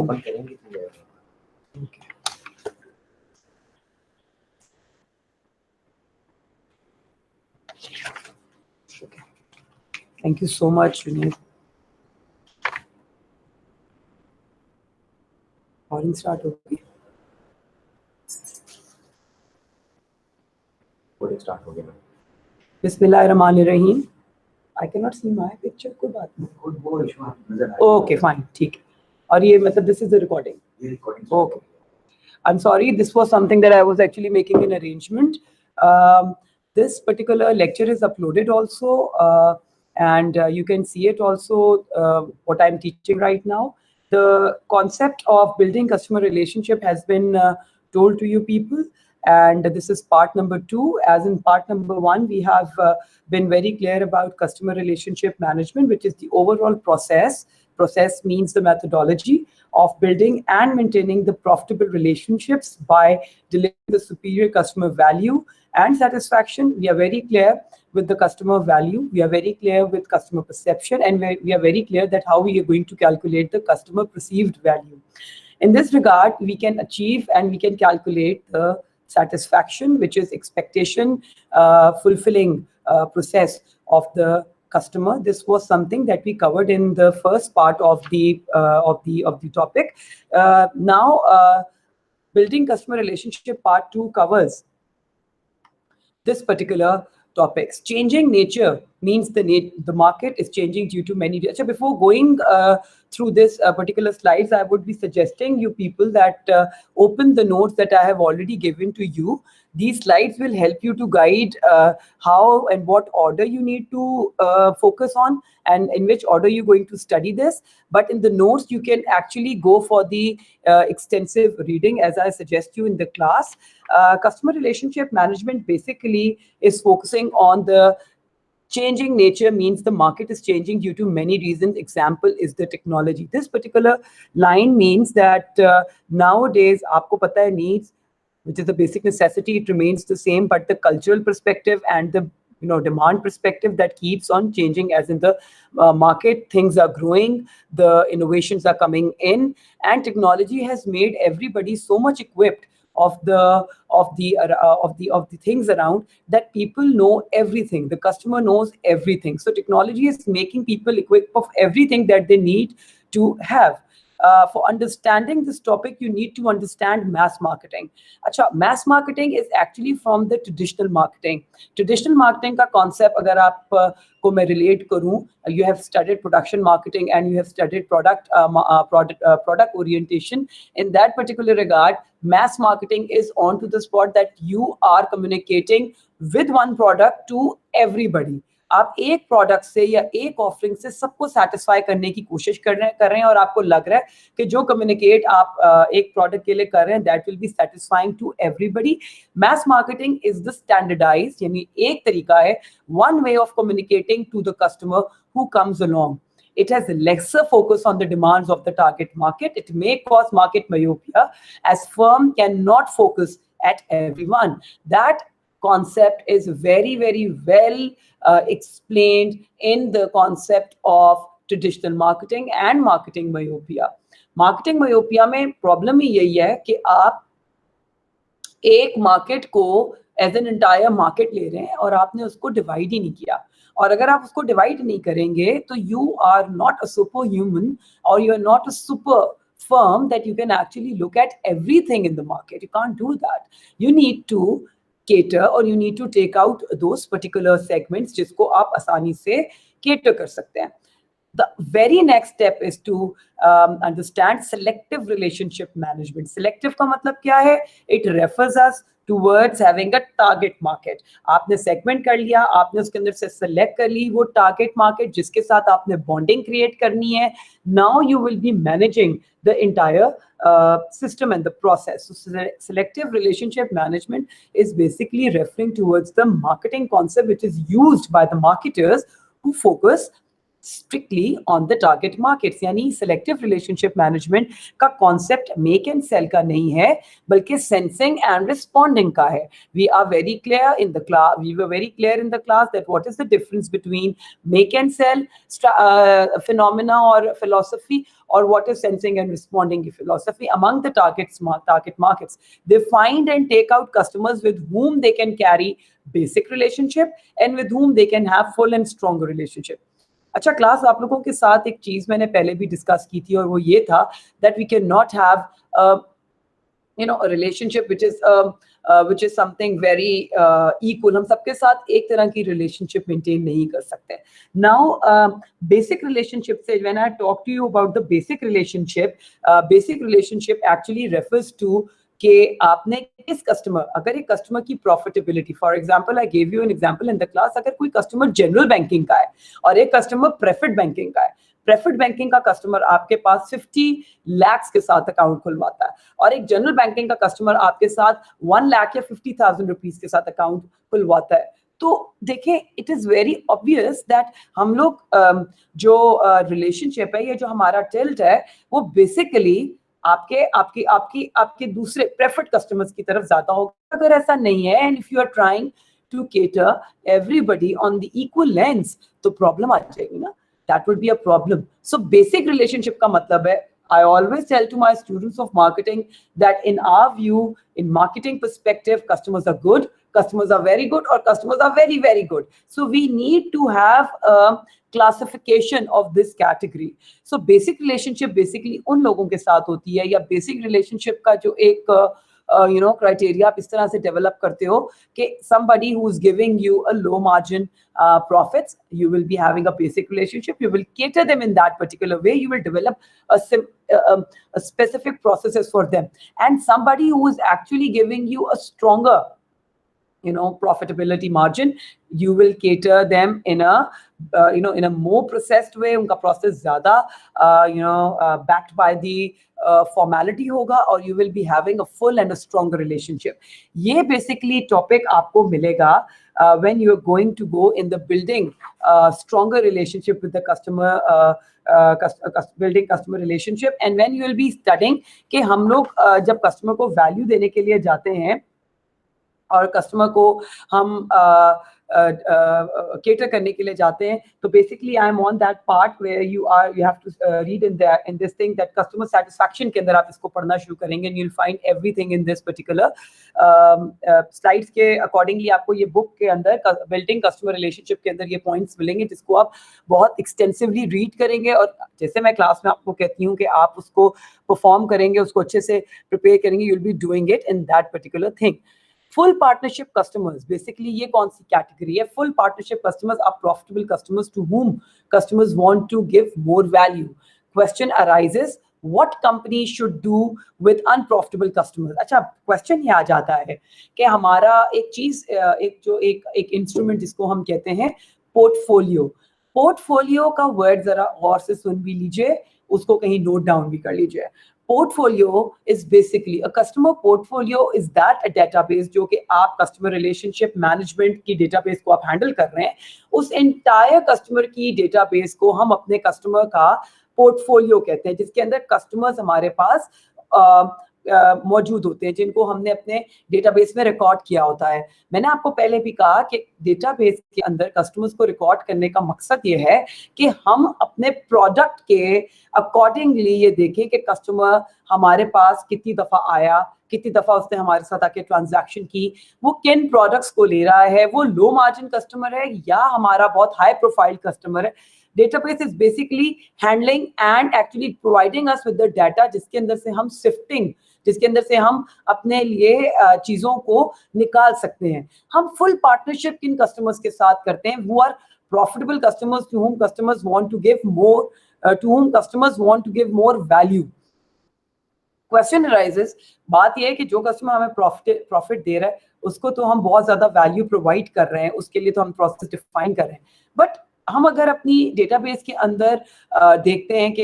open करेंगे तो Okay. Okay. Thank you so much, Junaid. Recording start हो गई. recording start हो गया ना. Bismillahirrahmanirrahim. I cannot see my picture. कोई बात नहीं. Good boy, Ishmael. नजर आ रहा है. Okay, fine. ठीक है. और ये मतलब this is the recording. ये recording. Okay. I'm sorry, this was something that I was actually making an arrangement. This particular lecture is uploaded also, and you can see it also, what I'm teaching right now. The concept of building customer relationship has been told to you people, and this is part number 2. As in part number 1, we have been very clear about customer relationship management, which is the overall process. Process means the methodology of building and maintaining the profitable relationships by delivering the superior customer value and satisfaction. We are very clear with the customer value. We are very clear with customer perception, and we are very clear that how we are going to calculate the customer perceived value. In this regard, we can achieve and we can calculate the satisfaction, which is expectation fulfilling process of the customer. This was something that we covered in the first part of the topic. Now, building customer relationship part 2 covers this particular topics. Changing nature means the market is changing due to many. So before going through this particular slides, I would be suggesting you people that open the notes that I have already given to you. These slides will help you to guide how and what order you need to focus on and in which order you're going to study this. But in the notes, you can actually go for the extensive reading as I suggest you in the class. Customer relationship management basically is focusing on the changing nature means the market is changing due to many reasons. Example is the technology. This particular line means that nowadays, aapko pata hai, needs, which is a basic necessity, it remains the same, but the cultural perspective and the demand perspective that keeps on changing. As in the market, things are growing, the innovations are coming in, and technology has made everybody so much equipped of the things around that people know everything. The customer knows everything. So technology is making people equipped of everything that they need to have. For understanding this topic, you need to understand mass marketing. Achha, mass marketing is actually from the traditional marketing. Traditional marketing ka concept, agar aap ko main relate karun, you have studied production marketing and you have studied product orientation. In that particular regard, mass marketing is on to the spot that you are communicating with one product to everybody. आप एक product से या एक offering से सबको satisfy करने की कोशिश कर रहे हैं और आपको लग रहा है कि जो कम्युनिकेट आप एक प्रोडक्ट के लिए कर रहे हैं that will be satisfying to everybody. Mass marketing is the standardised, यानी एक तरीका है, one way of communicating to the customer who comes along. It has lesser focus on the demands of the target market. It may cause market myopia as firm cannot focus at everyone. That concept is very, very well explained in the concept of traditional marketing and marketing myopia. Marketing myopia में problem ही यही है कि आप एक market को as an entire market ले रहे हैं और आपने उसको divide ही नहीं किया. और अगर आप उसको divide नहीं करेंगे तो you are not a superhuman or you are not a super firm that you can actually look at everything in the market. You can't do that. You need to cater or you need to take out those particular segments जिसको आप आसानी से cater कर सकते हैं. The very next step is to understand selective relationship management. Selective का मतलब क्या है? It refers us towards having a target market. आपने segment कर लिया, आपने उसके अंदर से select कर ली वो target market जिसके साथ आपने bonding create करनी है. Now you will be managing the entire system and the process. So selective relationship management is basically referring towards the marketing concept which is used by the marketers who focus strictly on the target markets. यानी selective relationship management का concept make and sell का नहीं है, बल्कि sensing and responding का है. We are very clear in the class. We were very clear in the class that what is the difference between make and sell phenomena or philosophy, or what is sensing and responding philosophy among the target markets. They find and take out customers with whom they can carry basic relationship and with whom they can have full and strong relationship. अच्छा class, आप लोगों के साथ एक चीज मैंने पहले भी डिस्कस की थी और वो ये था that we cannot have a relationship which is something very equal. हम सबके साथ एक तरह की relationship maintain नहीं कर सकते. Now basic relationship से when I talk to you about the basic relationship actually refers to कि आपने किस कस्टमर, अगर एक कस्टमर की profitability, for example I gave you an example in the class, अगर कोई कस्टमर जनरल बैंकिंग का है और एक कस्टमर प्रेफर्ड बैंकिंग का है, प्रेफर्ड बैंकिंग का कस्टमर आपके पास 50 लाख के साथ अकाउंट खुलवाता है और एक जनरल बैंकिंग का कस्टमर आपके साथ 1 लाख या 50,000 रुपीस के साथ अकाउंट खुलवाता है, तो देखें it is very obvious that हम लोग जो रिलेशनशिप है, ये जो हमारा टिल्ट है, वो बेसिकली आपके दूसरे प्रेफर्ड कस्टमर्स की तरफ ज्यादा होगा. अगर ऐसा नहीं है and if you are trying to cater everybody on the equal lens, तो प्रॉब्लम आ जाएगी ना. That would be a problem. So basic relationship का मतलब है, I always tell to my students of marketing that in our view, in marketing perspective, customers are good, customers are very good, or customers are very, very good. So we need to have a classification of this category. So basic relationship basically उन लोगों के साथ होती है, या basic relationship का जो एक criteria आप इस तरह से develop करते हो कि somebody who is giving you a low margin profits, you will be having a basic relationship. You will cater them in that particular way. You will develop a specific processes for them. And somebody who is actually giving you a stronger profitability margin, you will cater them in a more processed way. उनका process ज़्यादा backed by the formality होगा, और you will be having a full and a stronger relationship. ये basically topic आपको मिलेगा when you are going to go in the building stronger relationship with the customer, building customer relationship, and when you will be studying कि हम लोग जब customer को value देने के लिए जाते हैं और कस्टमर को हम cater करने के लिए जाते हैं, तो basically I am on that part where you have to read in this thing that customer satisfaction के अंदर आप इसको पढ़ना शुरू करेंगे, and you'll find everything in this particular slides के accordingly. आपको ये book के अंदर building customer relationship के अंदर ये points मिलेंगे जिसको आप बहुत extensively read करेंगे, और जैसे मैं क्लास में आपको कहती हूँ कि आप उसको perform करेंगे, उसको अच्छे से prepare करेंगे, you'll be doing it in that particular thing. Full partnership customers, basically ये कौन सी category है? Full partnership customers are profitable customers to whom customers want to give more value. Question arises, what company should do with unprofitable customers? अच्छा, question ये आ जाता है कि हमारा एक चीज, एक instrument जिसको हम कहते हैं portfolio. Portfolio का word जरा गौर से सुन भी लीजिए, उसको कहीं note down भी कर लीजिए. Portfolio is basically a customer portfolio is that a database जो कि आप customer relationship management की database को आप handle कर रहे हैं, उस entire customer की database को हम अपने customer का portfolio कहते हैं, जिसके अंदर customers हमारे पास मौजूद होते हैं, जिनको हमने अपने डेटाबेस में रिकॉर्ड किया होता है. मैंने आपको पहले भी कहा कि डेटाबेस के अंदर कस्टमर्स को रिकॉर्ड करने का मकसद ये है कि हम अपने प्रोडक्ट के अकॉर्डिंगली ये देखें कि कस्टमर हमारे पास कितनी दफ़ा आया, कितनी दफ़ा उसने हमारे साथ आके ट्रांजैक्शन की, वो किन प्रोडक्ट्स को ले रहा है, वो लो मार्जिन कस्टमर है या हमारा बहुत हाई प्रोफाइल कस्टमर है. Database is basically handling and actually providing us with the data जिसके अंदर से हम sifting, जिसके अंदर से हम अपने लिए चीज़ों को निकाल सकते हैं. हम full partnership किन customers के साथ करते हैं? Who are profitable customers to whom customers want to give more, to whom customers want to give more value. Question arises, बात ये है कि जो कस्टमर हमें प्रॉफिट दे रहा है उसको तो हम बहुत ज़्यादा वैल्यू प्रोवाइड कर रहे हैं, उसके लिए तो हम प्रोसेस डिफाइन कर रहे हैं, बट हम अगर अपनी डेटाबेस के अंदर देखते हैं कि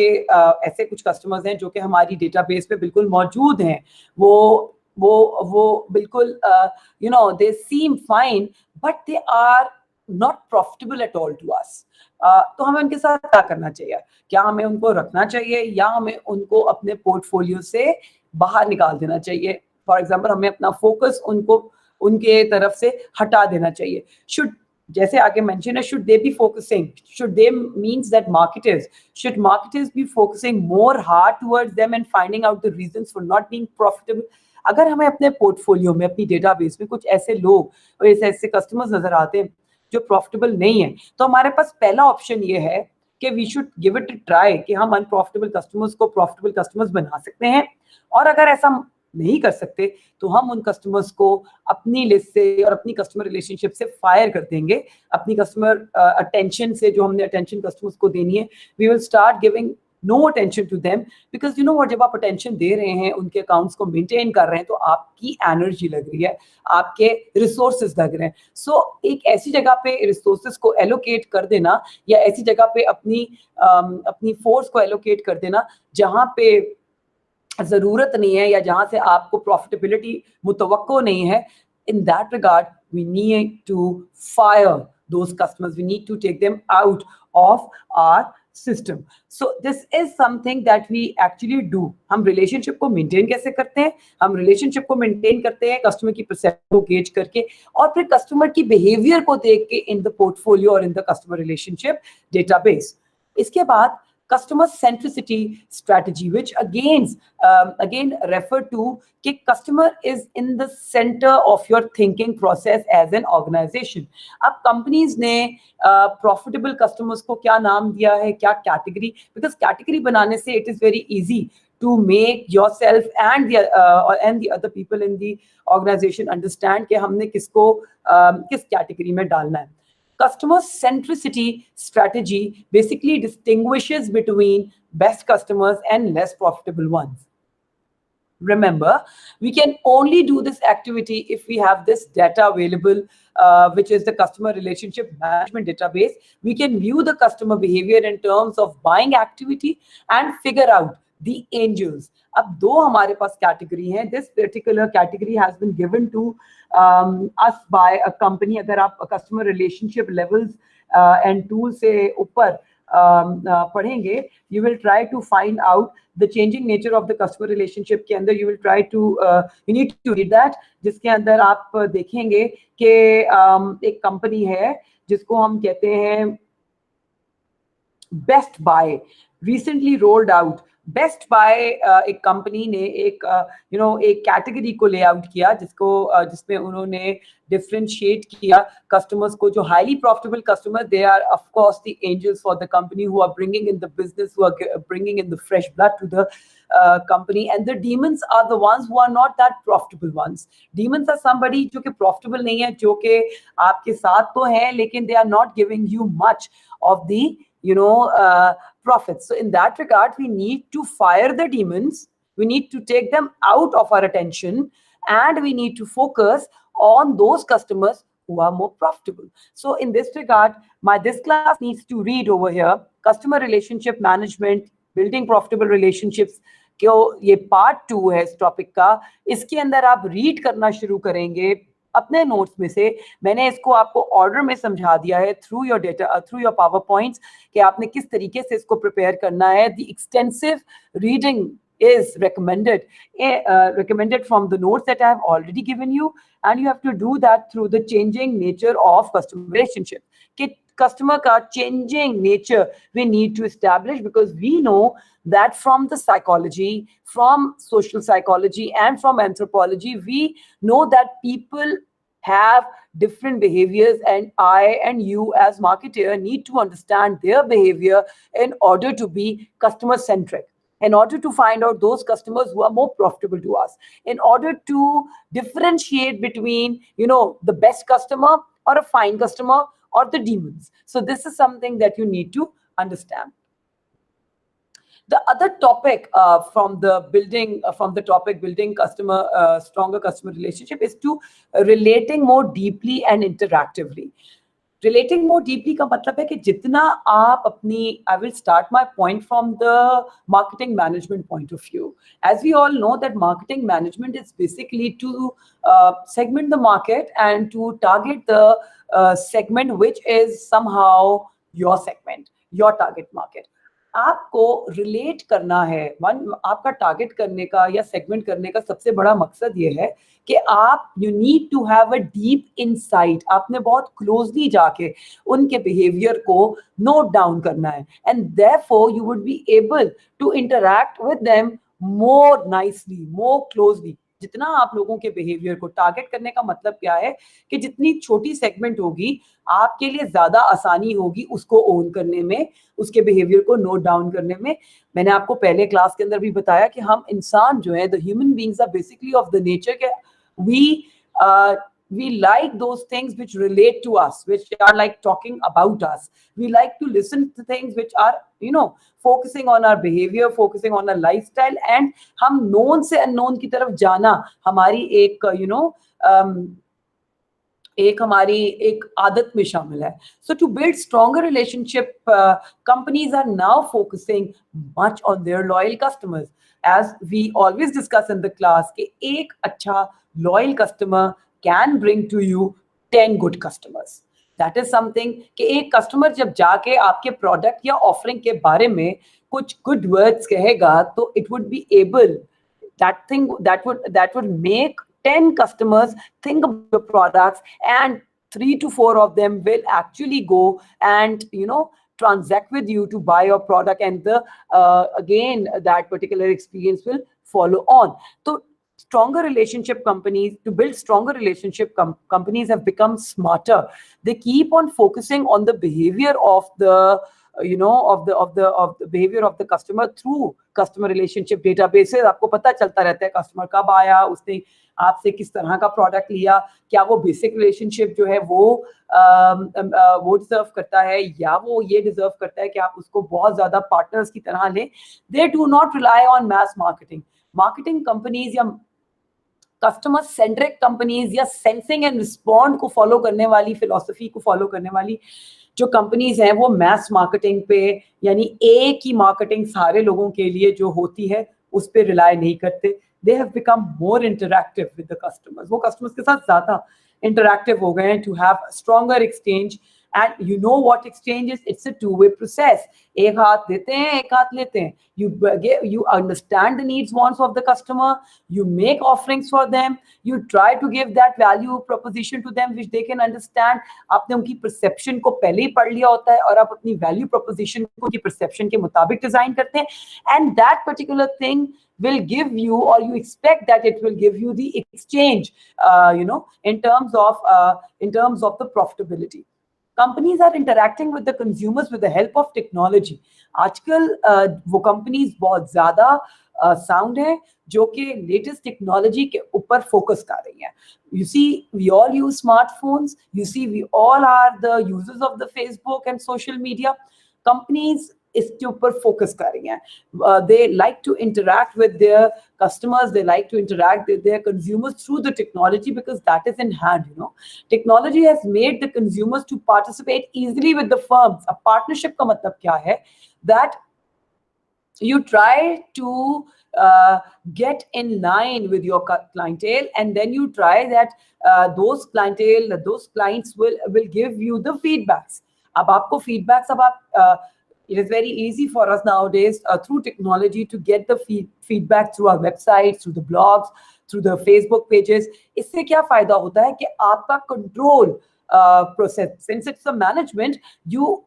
ऐसे कुछ कस्टमर्स हैं जो कि हमारी डेटाबेस पे बिल्कुल मौजूद हैं, वो बिल्कुल they seem fine but they are not profitable at all to us. तो हमें उनके साथ क्या करना चाहिए? क्या हमें उनको रखना चाहिए या हमें उनको अपने पोर्टफोलियो से बाहर निकाल देना चाहिए? फॉर एग्जाम्पल हमें अपना फोकस उनको उनके तरफ से हटा देना चाहिए. शुड जैसे आगे मेंशन है, should they be focusing, should they means that marketers be focusing more hard towards them and finding out the reasons for not being profitable. अगर हमें अपने पोर्टफोलियो में, अपनी डेटाबेस में कुछ ऐसे लोग और ऐसे कस्टमर्स नजर आते हैं जो प्रॉफिटेबल नहीं है, तो हमारे पास पहला ऑप्शन ये है कि we should give it a try कि हम अनप्रॉफिटेबल कस्टमर्स को प्रॉफिटेबल कस्टमर्स बना सकते हैं. और अगर ऐसा नहीं कर सकते तो हम उन कस्टमर्स को अपनी लिस्ट से और अपनी कस्टमर रिलेशनशिप से फायर कर देंगे. अपनी कस्टमर अटेंशन से, जो हमने अटेंशन कस्टमर्स को देनी है, we will start giving no attention to them, because you know what, जब आप अटेंशन दे रहे हैं, उनके अकाउंट्स को मेंटेन कर रहे हैं, तो आपकी एनर्जी लग रही है, आपके रिसोर्सेज लग रहे हैं. सो एक ऐसी जगह पे रिसोर्सेज को एलोकेट कर देना या ऐसी जगह पे अपनी फोर्स को एलोकेट कर देना जहां पे जरूरत नहीं है या जहां से आपको प्रॉफिटेबिलिटी मुतवक्को नहीं है, in that regard we need to fire those customers, we need to take them out of our system. So this is something that we actually do. हम रिलेशनशिप को मेंटेन कैसे करते हैं? हम रिलेशनशिप को मेंटेन करते हैं कस्टमर की परसेप्शन को गेज करके और फिर कस्टमर की बिहेवियर को देख के इन द पोर्टफोलियो और in the customer relationship database. इसके बाद customer centricity strategy, which again refer to कि customer is in the center of your thinking process as an organization. अब companies ने profitable customers को क्या नाम दिया है, क्या category, because category बनाने से it is very easy to make yourself and the other people in the organization understand कि हमने किसको किस category में डालना है. Customer centricity strategy basically distinguishes between best customers and less profitable ones. Remember, we can only do this activity if we have this data available, which is the customer relationship management database. We can view the customer behavior in terms of buying activity and figure out the angels. अब दो हमारे पास category हैं. This particular category has been given to us by a company. अगर आप customer relationship levels and tools से ऊपर पढ़ेंगे, you will try to find out the changing nature of the customer relationship के अंदर. You will try to you need to read that, जिसके अंदर आप देखेंगे कि एक कंपनी है जिसको हम कहते हैं Best Buy, recently rolled out. Best Buy एक कंपनी ने एक एक कैटेगरी को लेआउट किया जिसमें उन्होंने डिफरेंशिएट किया कस्टमर्स को. जो highly profitable customer, they are of course the angels for the company who are bringing in the business, who are bringing in the fresh blood to the company, and the demons are the ones who are not that profitable ones. Demons are somebody जो कि profitable नहीं है, जो कि आपके साथ तो हैं लेकिन they are not giving you much of the profits. So in that regard, we need to fire the demons, we need to take them out of our attention, and we need to focus on those customers who are more profitable. So in this regard, this class needs to read over here customer relationship management, building profitable relationships. क्यों ये part 2 है इस topic का. इसके अंदर आप read करना शुरू करेंगे अपने नोट्स में से. मैंने इसको आपको ऑर्डर में समझा दिया है through your data, through your power points, कि आपने किस तरीके से इसको प्रिपेयर करना है. The extensive reading is recommended from the notes that I have already given you, and you have to do that through the changing nature of customer relationship. कि customer का changing nature we need to establish, because we know that from the psychology, from social psychology and from anthropology, we know that people have different behaviors, and I and you as marketer need to understand their behavior in order to be customer centric, in order to find out those customers who are more profitable to us, in order to differentiate between the best customer or a fine customer or the demons. So this is something that you need to understand. The other topic from the topic building stronger customer relationship is to relating more deeply and interactively. Relating more deeply का मतलब है कि जितना आप अपनी, I will start my point from the marketing management point of view. As we all know that marketing management is basically to segment the market and to target the segment which is somehow your segment, your target market. आपको relate करना है, आपका target करने का या segment करने का सबसे बड़ा मकसद ये है कि आप, you need to have a deep insight. आपने बहुत क्लोजली जाके उनके बिहेवियर को नोट डाउन करना है, and therefore you would be able to interact with them more nicely, more closely. जितना आप लोगों के बिहेवियर को टारगेट करने का मतलब क्या है कि जितनी छोटी सेगमेंट होगी आपके लिए ज्यादा आसानी होगी उसको ओन करने में, उसके बिहेवियर को नोट डाउन करने में. मैंने आपको पहले क्लास के अंदर भी बताया कि हम इंसान जो है, the human beings are basically of the nature के we like those things which relate to us, which are like talking about us. We like to listen to things which are, you know, focusing on our behavior, focusing on our lifestyle, and हम known से unknown की तरफ जाना हमारी एक, you know, एक हमारी एक आदत में शामिल है. So to build stronger relationship, companies are now focusing much on their loyal customers. As we always discuss in the class कि एक अच्छा loyal customer can bring to you 10 good customers. That is something कि एक customer जब जाके आपके product या offering के बारे में कुछ गुड वर्ड्स कहेगा तो it would be able, that would make 10 customers think about your products, and 3 to 4 of them will actually go and, you know, transact with you to buy your product, and the again that particular experience will follow on. So stronger relationship companies, to build stronger relationship companies have become smarter. They keep on focusing on the behavior of the, you know, of the behavior of the customer through customer relationship databases. आपको पता चलता रहता है customer कब आया, उसने आपसे किस तरह का प्रोडक्ट लिया, क्या वो बेसिक रिलेशनशिप जो है वो डिजर्व करता है, या वो ये डिजर्व करता है कि आप उसको बहुत ज्यादा पार्टनर्स की तरह लें. They do not rely on mass marketing. Marketing companies या कस्टमर सेंट्रिक कंपनीज या सेंसिंग एंड रिस्पॉन्ड को फॉलो करने वाली, फिलॉसफी को फॉलो करने वाली जो कंपनीज हैं वो मैस मार्केटिंग पे, यानी एक ही मार्केटिंग सारे लोगों के लिए जो होती है उस पे रिलाई नहीं करते. They have become more interactive with the customers. वो कस्टमर्स के साथ ज्यादा इंटरैक्टिव हो गए हैं to have stronger exchange. And you know what exchange is? It's a two-way process. एक हाथ देते हैं, एक हाथ लेते हैं. You understand the needs, wants of the customer. You make offerings for them. You try to give that value proposition to them which they can understand. आपने उनकी perception को पहले ही पढ़ लिया होता है और आप अपनी value proposition को उनकी perception के मुताबिक डिजाइन करते हैं. And that particular thing will give you, or you expect that it will give you the exchange, you know, in terms of the profitability. Companies are interacting with the consumers with the help of technology. आजकल वो companies बहुत ज़्यादा sound है जो कि latest technology के ऊपर focus कर रही हैं. You see, we all use smartphones. You see, we all are the users of the Facebook and social media. Companies इसके ऊपर फोकस कर रही हैं. They like to interact with their customers. They like to interact with their consumers through the technology because that is in hand. You know, technology has made the consumers to participate easily with the firms. A partnership का मतलब क्या है? That you try to get in line with your clientele, and then you try that those clients will give you the feedbacks. अब आपको feedbacks, अब आप it is very easy for us nowadays through technology to get the feedback through our websites, through the blogs, through the Facebook pages. इससे क्या फायदा होता है कि आपका control process, since it's a management, you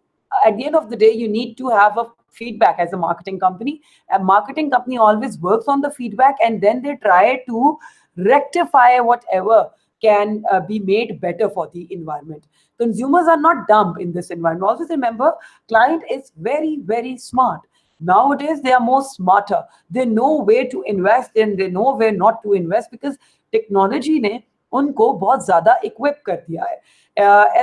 at the end of the day you need to have a feedback as a marketing company. A marketing company always works on the feedback, and then they try to rectify whatever can be made better for the environment. Consumers are not dumb in this environment. Always remember, client is very, very smart. Nowadays, they are more smarter. They know where to invest and they know where not to invest because technology ने उनको बहुत ज़्यादा equip कर दिया है.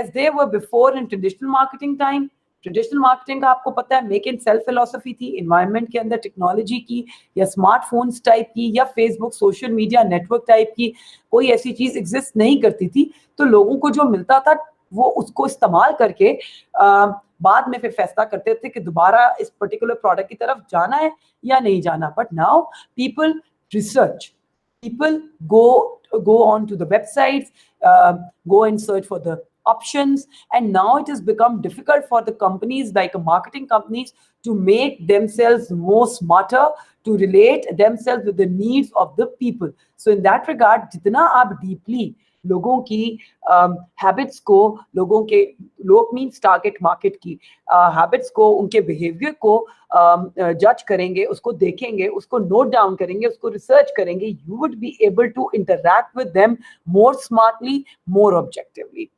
As they were before in traditional marketing time, traditional marketing का आपको पता है मेक एंड सेल फिलॉसफी थी. इन्वायरमेंट के अंदर टेक्नोलॉजी की या स्मार्टफोन्स टाइप की या Facebook social media network type की कोई ऐसी चीज एग्जिस्ट नहीं करती थी. तो लोगों को जो मिलता था वो उसको इस्तेमाल करके बाद में फिर फैसला करते थे कि दोबारा इस पर्टिकुलर प्रोडक्ट की तरफ जाना है या नहीं जाना. But now people research, people go on to the websites, go and search for the options, and now it has become difficult for the companies like marketing companies to make themselves more smarter, to relate themselves with the needs of the people. So in that regard, जितना आप deeply लोगों की habits को, लोगों के, लोग means target market की habits को, उनके बिहेवियर को जज करेंगे, उसको देखेंगे, उसको नोट डाउन करेंगे, उसको रिसर्च करेंगे, you would be able to interact with them more smartly, more objectively.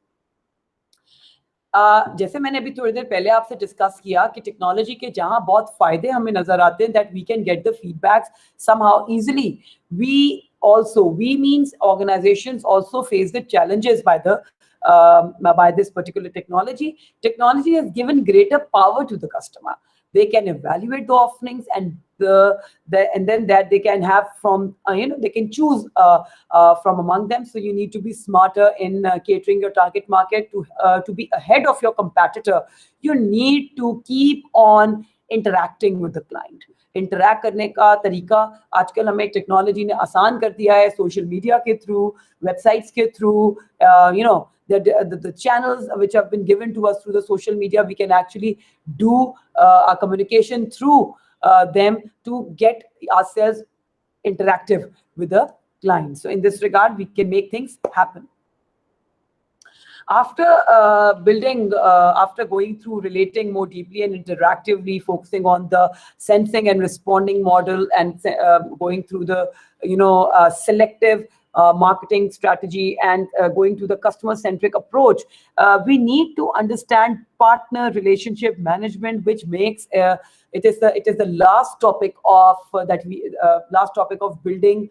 जैसे मैंने अभी थोड़ी देर पहले आपसे डिस्कस किया कि टेक्नोलॉजी के जहां बहुत फायदे हमें नजर आते हैं, that we can get the feedbacks somehow easily, we means organizations also face the challenges by this particular technology. Technology has given greater power to the customer. They can evaluate the offerings and and then that they can have from they can choose from among them. So you need to be smarter in catering your target market to be ahead of your competitor. You need to keep on interacting with the client. Interact करने का तरीका आजकल हमें technology ने आसान कर दिया है, सोशल मीडिया के थ्रू, वेबसाइट्स के through, the channels which have been given to us through the social media, we can actually do our communication through them to get ourselves interactive with the client. So in this regard, we can make things happen. After going through relating more deeply and interactively, focusing on the sensing and responding model, and going through the selective marketing strategy, and going to the customer-centric approach, we need to understand partner relationship management, which makes it is the last topic of building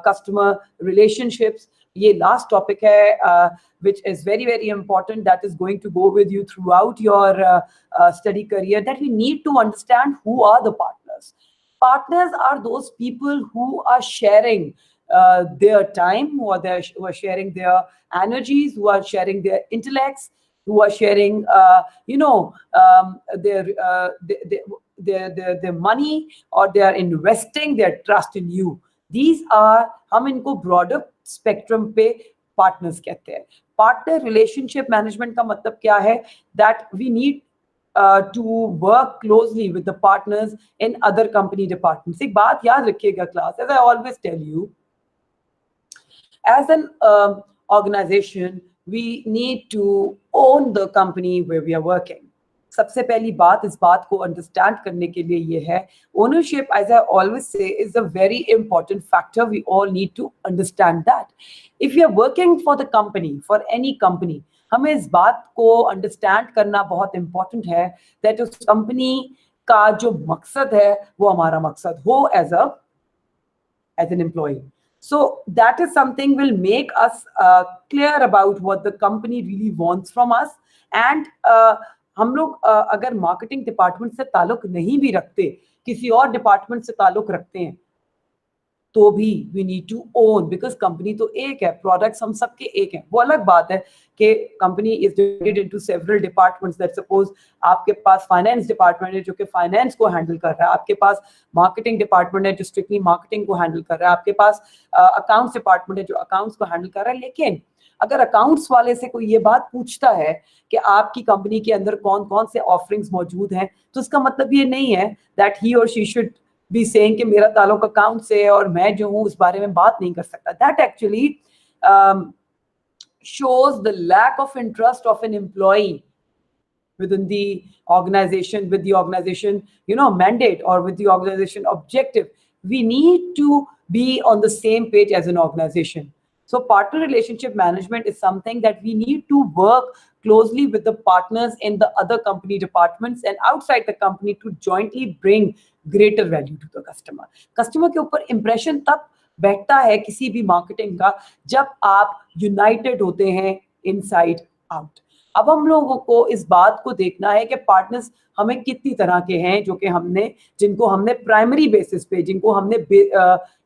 customer relationships. ये last topic है which is very, very important, that is going to go with you throughout your study career, that we need to understand who are the partners. Partners are those people who are sharing their time, who are sharing their energies, who are sharing their intellects, who are sharing their money, or they are investing their trust in you. These are, हम इनको broader spectrum पे partners कहते हैं. Partner relationship management का मतलब क्या है? That we need to work closely with the partners in other company departments. एक बात याद रखिएगा class, as I always tell you, as an organization, we need to own the company where we are working. सबसे पहली बात इस बात को अंडरस्टैंड करने के लिए ये है, ownership, as I always say, is a very important factor. We all need to understand that if you are working for the company, for any company, हमें इस बात को अंडरस्टैंड करना बहुत इंपॉर्टेंट है दैट उस कंपनी का जो मकसद है वो हमारा मकसद हो as an employ. So that is something will make us clear about what the company really wants from us. And हम लोग अगर मार्केटिंग डिपार्टमेंट से ताल्लुक नहीं भी रखते, किसी और डिपार्टमेंट से ताल्लुक रखते हैं, तो भी we need to own, because company तो एक है, प्रोडक्ट्स हम सबके एक हैं. वो अलग बात है कि company is divided into several departments. That suppose आपके पास फाइनेंस डिपार्टमेंट है जो कि फाइनेंस को हैंडल कर रहा है, आपके पास मार्केटिंग डिपार्टमेंट है जो स्ट्रिक्टली मार्केटिंग को हैंडल कर रहा है, आपके पास अकाउंट्स डिपार्टमेंट है जो अकाउंट्स को हैंडल कर रहा है. लेकिन अगर अकाउंट्स वाले से कोई ये बात पूछता है कि आपकी कंपनी के अंदर कौन कौन से ऑफरिंग्स मौजूद हैं, तो इसका मतलब ये नहीं है दैट ही और शी शुड बी सेइंग कि मेरा ताल्लुक अकाउंट से है और मैं जो हूँ उस बारे में बात नहीं कर सकता. That actually shows the lack of interest of an employee within the organization, with the organization mandate, or with the organization objective. We need to be on the same page as an organization. So partner relationship management is something that we need to work closely with the partners in the other company departments and outside the company to jointly bring greater value to the customer. Customer के ऊपर impression तब बैठता है किसी भी marketing का जब आप यूनाइटेड होते हैं इनसाइड आउट. अब हम लोगों को इस बात को देखना है कि पार्टनर्स हमें कितनी तरह के हैं जिनको हमने प्राइमरी बेसिस पे, जिनको हमने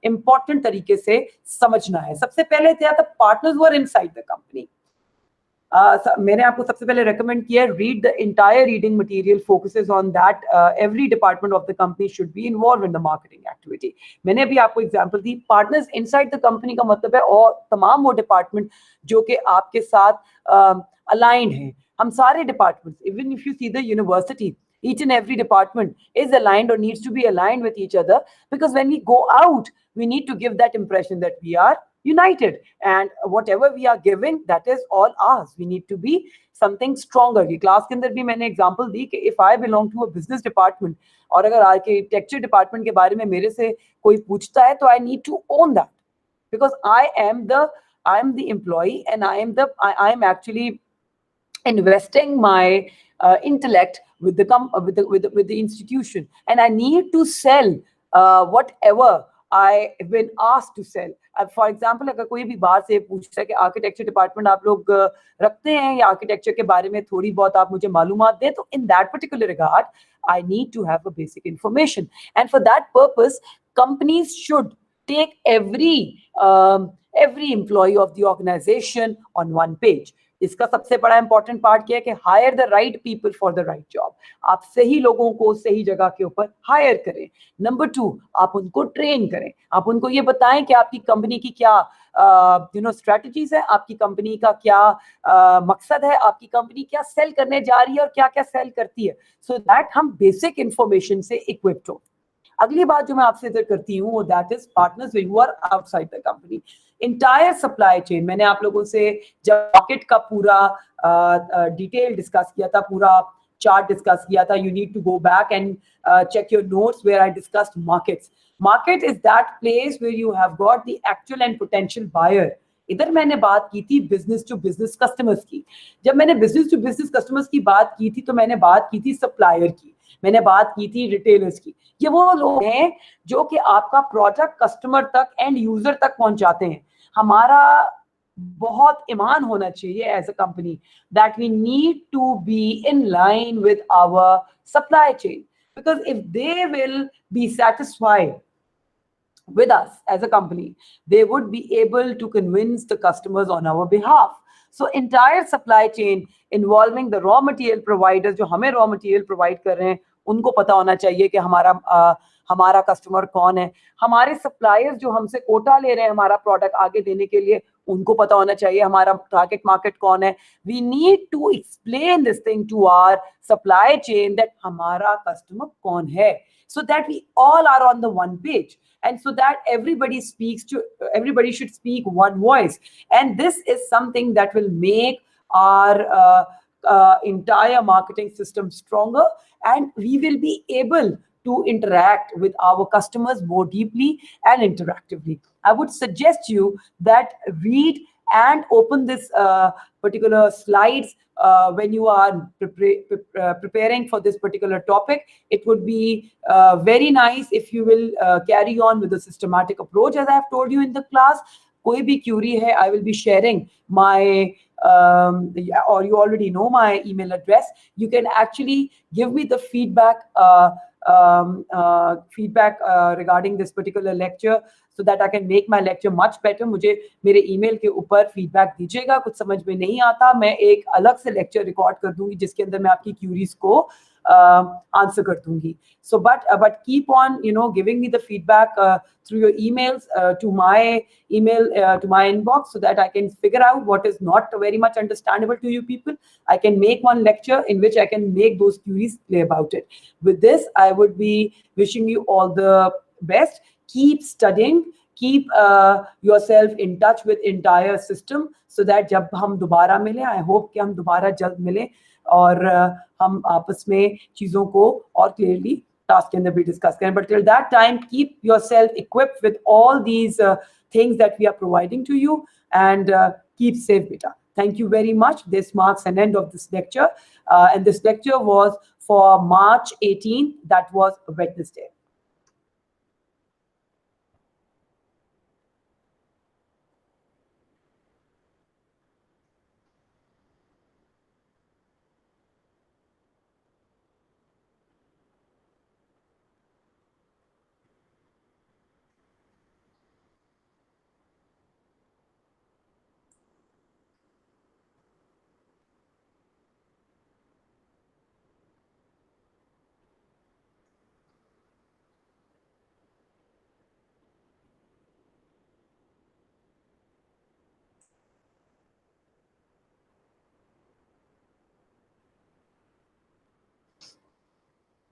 इंपॉर्टेंट तरीके से समझना है. सबसे पहले थे partners who are inside the company. मैंने आपको सबसे पहले recommend किया है, read the entire reading material, focuses on that. Every department of the company should be involved in the marketing activity. मैंने अभी आपको example the, partners inside the company का मतलब है और तमाम वो department जो कि आपके साथ aligned हैं. हम सारे departments, even if you see the university, each and every department is aligned or needs to be aligned with each other, because when we go out, we need to give that impression that we are united, and whatever we are giving, that is all ours. We need to be something stronger. ये class के अंदर भी मैंने example दी कि if I belong to a business department और अगर architecture department के बारे में मेरे से कोई पूछता है, तो I need to own that, because I am the employee, and I am actually investing my intellect with the institution, and I need to sell whatever I have been asked to sell. For example, अगर कोई भी बाहर से पूछता है कि architecture department आप लोग रखते हैं या आर्किटेक्चर के बारे में थोड़ी बहुत आप मुझे मालूमात दें, तो in that particular regard, I need to have a basic information, and for that purpose, companies should take every employee of the organization on one page. इसका सबसे बड़ा इंपॉर्टेंट पार्ट क्या है कि hire the right people for the right job. आप सही लोगों को सही जगह के ऊपर हायर करें. नंबर 2, आप उनको ट्रेन करें. आप उनको ये बताएं कि आपकी कंपनी की क्या स्ट्रेटजीज है, आपकी कंपनी का क्या मकसद है, आपकी कंपनी क्या सेल करने जा रही है और क्या क्या सेल करती है, सो दैट हम बेसिक इंफॉर्मेशन से इक्विप्ड हो. अगली बात जो मैं आपसे इधर करती हूँ वो that is partners who are outside the company. Entire supply chain, मैंने आप लोगों से जब मार्केट का पूरा डिटेल डिस्कस किया था, पूरा चार्ट डिस्कस किया था, you need to go back and check your notes where I discussed markets. Market is that place where you have got the actual and potential buyer. इधर मैंने बात की थी बिजनेस टू बिजनेस कस्टमर्स की. जब मैंने बिजनेस टू बिजनेस कस्टमर्स की बात की थी, तो मैंने बात की थी सप्लायर की, मैंने बात की थी रिटेलर्स की. ये वो लोग हैं जो कि आपका प्रोडक्ट कस्टमर तक एंड यूजर तक पहुंचाते हैं. हमारा बहुत ईमान होना चाहिए as a company that we need to be in line with our supply chain, because if they will be satisfied with us as a company, they would be able to convince the customers on our behalf. So entire supply chain involving the raw material providers, जो हमें raw material provide कर रहे हैं, उनको पता होना चाहिए कि हमारा कस्टमर कौन है. हमारे सप्लायर्स जो हमसे कोटा ले रहे हैं हमारा प्रोडक्ट आगे देने के लिए, उनको पता होना चाहिए हमारा टारगेट मार्केट कौन है. We need to explain this thing to our supply chain that हमारा कस्टमर कौन है, so that we all are on the one page, and so that everybody should speak one voice. And this is something that will make our entire marketing system stronger, and we will be able to interact with our customers more deeply and interactively. I would suggest you that read and open this particular slides when you are preparing for this particular topic. It would be very nice if you will carry on with the systematic approach as I have told you in the class. कोई भी query है, I will be sharing my or you already know my email address. You can actually give me the feedback regarding this particular lecture, so that I can make my lecture much better. मुझे मेरे email के ऊपर feedback दीजिएगा. कुछ समझ में नहीं आता, मैं एक अलग से lecture record कर दूंगी जिसके अंदर मैं आपकी queries को answer कर दूंगी. So but keep on giving me the feedback through your emails to my email to my inbox, so that I can figure out what is not very much understandable to you people. I can make one lecture in which I can make those queries clear about it. With this, I would be wishing you all the best. Keep studying, keep yourself in touch with entire system, so that जब हम दोबारा मिलें, I hope कि हम दोबारा जल्द मिलें और हम आपस में चीज़ों को और clearly task के अंदर भी discuss करें. But till that time, keep yourself equipped with all these things that we are providing to you, and keep safe, beta. Thank you very much. This marks an end of this lecture, and this lecture was for March 18th. That was Wednesday.